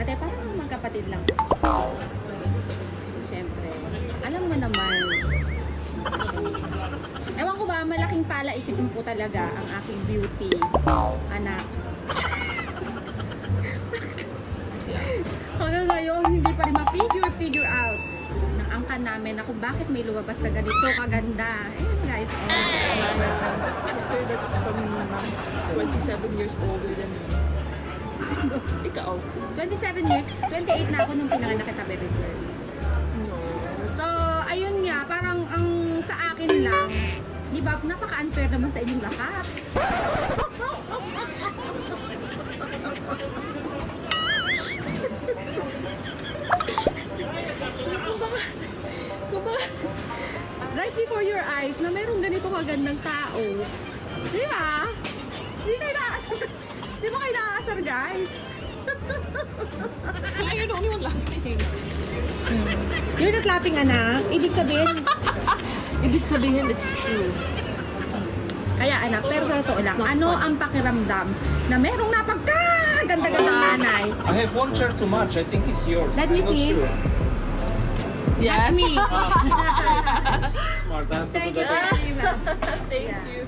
Ate, parang magkapatid lang. Siyempre, alam mo naman. Ewan ko ba, malaking pala isipin ko talaga ang aking beauty, anak. Hanggang ngayon, hindi pa rin ma-figure out ng angkan namin na kung bakit may lumabas na ganito kaganda. Ayun guys, Sister that's from 27 years older than me. Ikaw? 27 years, 28 na ako nung pinanganak kita, baby girl. No. So, ayun nga, parang ang sa akin lang, di ba, napaka-unfair naman sa inyong lahat. Kumbaga, right before your eyes na mayroong ganito kagandang tao. Di ba? Di kayo nakaasar. Di ba kayo nakaasar, guys? Why you're the only one laughing? You're not laughing, anak. Ibig sabihin, Ibig sabihin, it's true. kaya anak, pero sa totoo lang, It's not ano funny. ang pakiramdam na merong napagkaganda-gandang nanay? I have one chair too much. I think it's yours. Let me I'm not see. Sure. Yes. Me. Smart. I have to Thank do you that. very much. Thank Yeah. you.